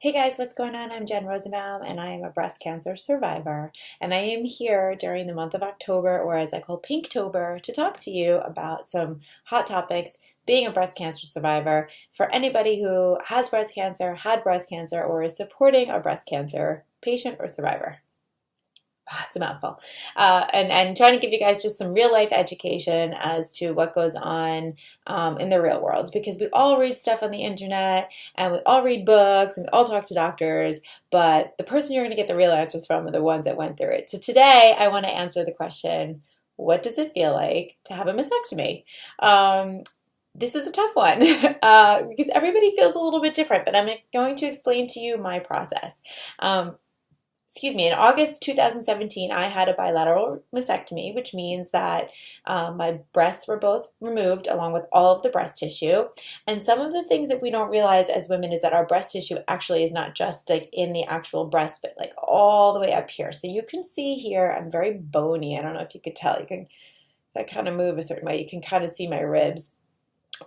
Hey guys, what's going on? I'm Jen Rosenbaum and I am a breast cancer survivor. And I am here during the month of October, or as I call Pinktober, to talk to you about some hot topics being a breast cancer survivor for anybody who has breast cancer, had breast cancer, or is supporting a breast cancer patient or survivor. It's a mouthful. And trying to give you guys just some real life education as to what goes on in the real world. Because we all read stuff on the internet and we all read books and we all talk to doctors, but the person you're going to get the real answers from are the ones that went through it. So today I want to answer the question, what does it feel like to have a mastectomy? This is a tough one because everybody feels a little bit different, but I'm going to explain to you my process. In August 2017, I had a bilateral mastectomy, which means that my breasts were both removed along with all of the breast tissue. And some of the things that we don't realize as women is that our breast tissue actually is not just like in the actual breast, but like all the way up here. So you can see here, I'm very bony. I don't know if you could tell. You can, if I kind of move a certain way, you can kind of see my ribs.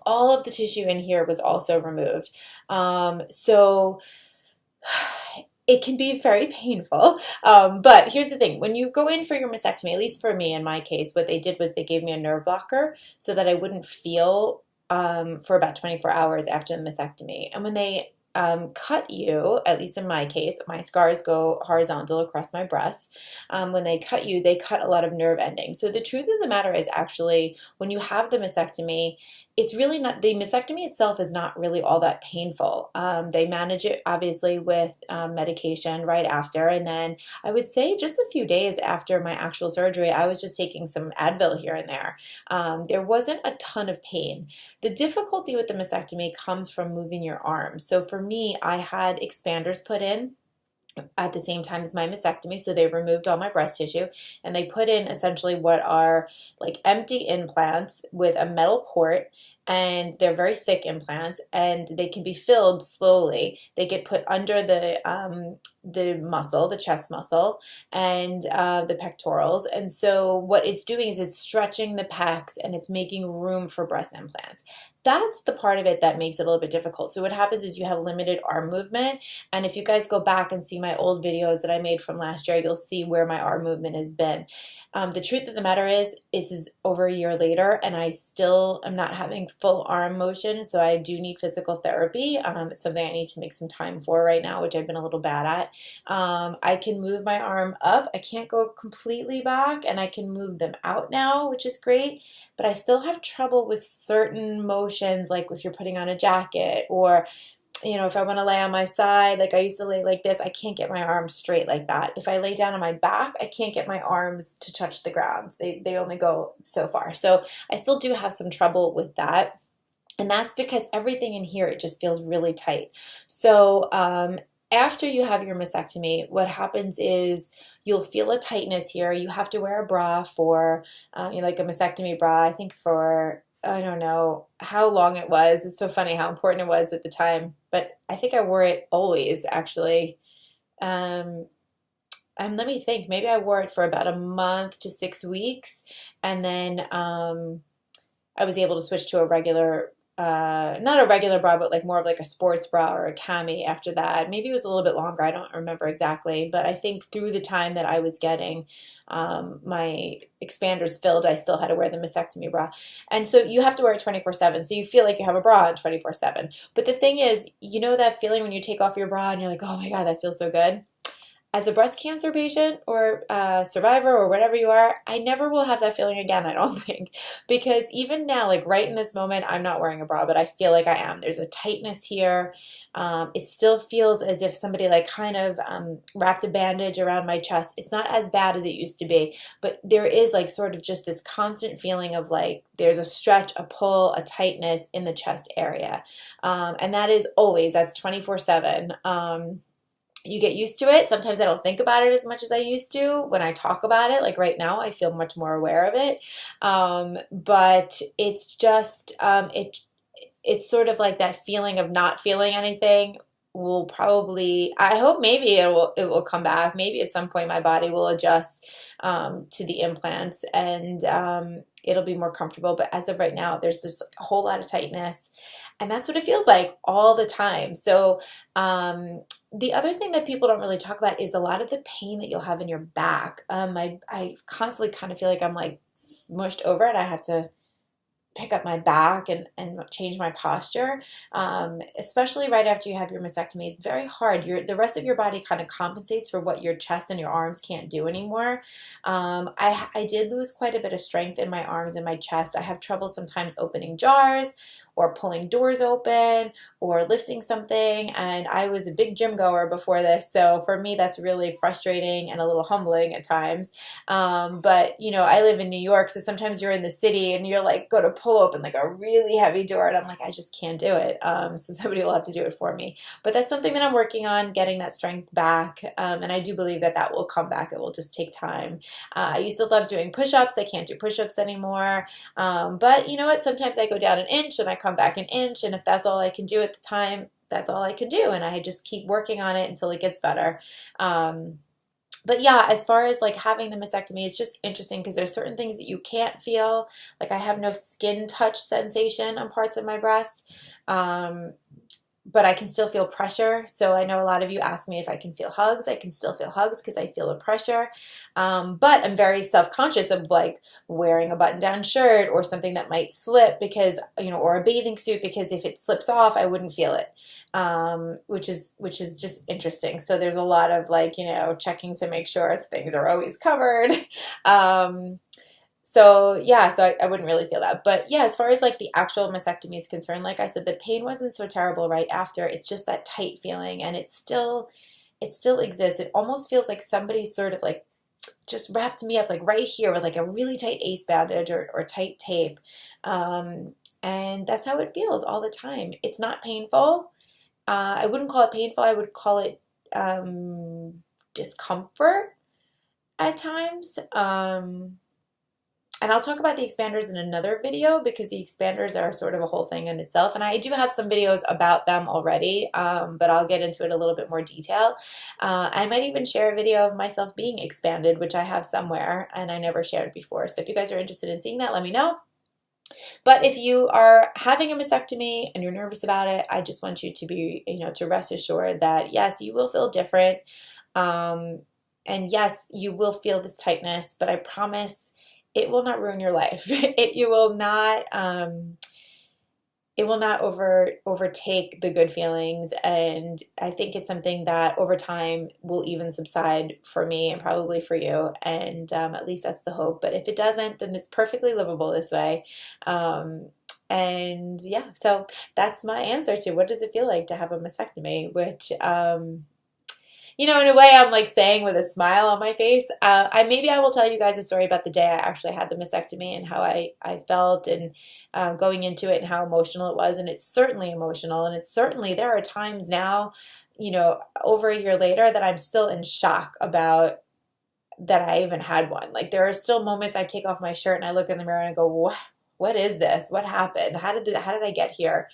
All of the tissue in here was also removed. So it can be very painful, but here's the thing. When you go in for your mastectomy, at least for me in my case, what they did was they gave me a nerve blocker so that I wouldn't feel for about 24 hours after the mastectomy. And when they cut you, at least in my case, my scars go horizontal across my breasts. When they cut you, they cut a lot of nerve endings. So the truth of the matter is actually when you have the mastectomy, it's really not, the mastectomy itself is not really all that painful. They manage it obviously with medication right after. And then I would say just a few days after my actual surgery, I was just taking some Advil here and there. There wasn't a ton of pain. The difficulty with the mastectomy comes from moving your arms. So for me, I had expanders put in at the same time as my mastectomy. So they removed all my breast tissue and they put in essentially what are like empty implants with a metal port, and they're very thick implants and they can be filled slowly. They get put under the muscle, the chest muscle, and the pectorals. And so what it's doing is it's stretching the pecs and it's making room for breast implants. That's the part of it that makes it a little bit difficult. So what happens is you have limited arm movement. And if you guys go back and see my old videos that I made from last year, you'll see where my arm movement has been. The truth of the matter is, this is over a year later and I still am not having full arm motion. So I do need physical therapy. It's something I need to make some time for right now, which I've been a little bad at. I can move my arm up. I can't go completely back, and I can move them out now, which is great. But I still have trouble with certain motions, like if you're putting on a jacket, or if I want to lay on my side, like I used to lay like this, I can't get my arms straight like that. If I lay down on my back, I can't get my arms to touch the ground. They only go so far. So I still do have some trouble with that. And that's because everything in here, it just feels really tight. So after you have your mastectomy, what happens is you'll feel a tightness here. You have to wear a bra for, like a mastectomy bra, I think for, I don't know how long it was. It's so funny how important it was at the time, but I think I wore it always, actually. Let me think, maybe I wore it for about a month to 6 weeks, and then I was able to switch to a regular not a regular bra, but like more of like a sports bra or a cami after that. Maybe it was a little bit longer. I don't remember exactly, but I think through the time that I was getting my expanders filled, I still had to wear the mastectomy bra. And so you have to wear it 24/7. So you feel like you have a bra on 24/7. But the thing is, you know that feeling when you take off your bra and you're like, oh my God, that feels so good? As a breast cancer patient or survivor or whatever you are, I never will have that feeling again, I don't think. Because even now, like right in this moment, I'm not wearing a bra, but I feel like I am. There's a tightness here. It still feels as if somebody like kind of wrapped a bandage around my chest. It's not as bad as it used to be, but there is like sort of just this constant feeling of like there's a stretch, a pull, a tightness in the chest area. And that is always, that's 24/7. You get used to it. Sometimes I don't think about it as much as I used to when I talk about it. Like right now, I feel much more aware of it. But it's just, it's sort of like that feeling of not feeling anything will probably, I hope maybe it will come back. Maybe at some point my body will adjust to the implants, and it'll be more comfortable. But as of right now, there's just a whole lot of tightness, and that's what it feels like all the time. So the other thing that people don't really talk about is a lot of the pain that you'll have in your back. I constantly kind of feel like I'm like smushed over it. I have to pick up my back and change my posture, especially right after you have your mastectomy. It's very hard. The rest of your body kind of compensates for what your chest and your arms can't do anymore. I did lose quite a bit of strength in my arms and my chest. I have trouble sometimes opening jars or pulling doors open or lifting something. And I was a big gym goer before this, so for me that's really frustrating and a little humbling at times. But you know, I live in New York, so sometimes you're in the city and you're like, go to pull open like a really heavy door, and I'm like, I just can't do it. So somebody will have to do it for me. But that's something that I'm working on, getting that strength back. And I do believe that that will come back. It will just take time. I used to love doing push-ups. I can't do push-ups anymore. But you know what? Sometimes I go down an inch and I come back an inch, and if that's all I can do at the time, that's all I can do, and I just keep working on it until it gets better. But yeah, as far as like having the mastectomy, it's just interesting because there's certain things that you can't feel. Like I have no skin touch sensation on parts of my breasts. But I can still feel pressure. So I know a lot of you ask me if I can feel hugs. I can still feel hugs because I feel the pressure. But I'm very self-conscious of like wearing a button-down shirt or something that might slip because, you know, or a bathing suit, because if it slips off, I wouldn't feel it. Which is just interesting. So there's a lot of like, you know, checking to make sure things are always covered. So yeah, so I wouldn't really feel that. But yeah, as far as like the actual mastectomy is concerned, like I said, the pain wasn't so terrible right after. It's just that tight feeling, and it still exists. It almost feels like somebody sort of like just wrapped me up like right here with like a really tight ace bandage or tight tape. And that's how it feels all the time. It's not painful. I wouldn't call it painful. I would call it discomfort at times. And I'll talk about the expanders in another video because the expanders are sort of a whole thing in itself. And I do have some videos about them already, but I'll get into it a little bit more detail. I might even share a video of myself being expanded, which I have somewhere and I never shared before. So if you guys are interested in seeing that, let me know. But if you are having a mastectomy and you're nervous about it, I just want you to be, you know, to rest assured that yes, you will feel different. And yes, you will feel this tightness, but I promise it will not ruin your life. It will not overtake the good feelings, and I think it's something that over time will even subside for me and probably for you, and at least that's the hope. But if it doesn't, then it's perfectly livable this way. And yeah, so that's my answer to what does it feel like to have a mastectomy, which you know, in a way I'm like saying with a smile on my face. Maybe I will tell you guys a story about the day I actually had the mastectomy and how I felt, and going into it and how emotional it was. And it's certainly emotional, and it's certainly, there are times now, you know, over a year later, that I'm still in shock about that I even had one. Like there are still moments I take off my shirt and I look in the mirror and I go, what is this? What happened? How did I get here?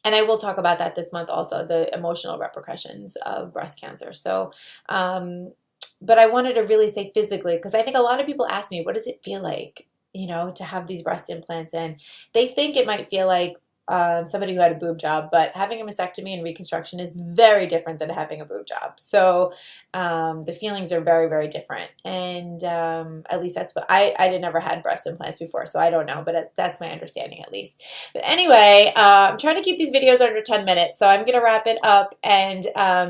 And I will talk about that this month also, the emotional repercussions of breast cancer. So, but I wanted to really say physically, because I think a lot of people ask me, what does it feel like, you know, to have these breast implants? And they think it might feel like somebody who had a boob job, but having a mastectomy and reconstruction is very different than having a boob job. So the feelings are very, very different. And at least that's what I never had breast implants before, so I don't know, but that's my understanding at least. But anyway, I'm trying to keep these videos under 10 minutes, so I'm going to wrap it up, and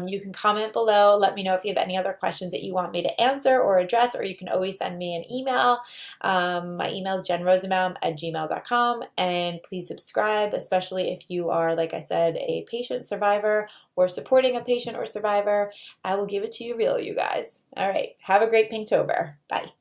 you can comment below. Let me know if you have any other questions that you want me to answer or address, or you can always send me an email. My email is jenrosenbaum@gmail.com, and please subscribe, especially if you are, like I said, a patient, survivor, or supporting a patient or survivor. I will give it to you real, you guys. All right. Have a great Pinktober. Bye.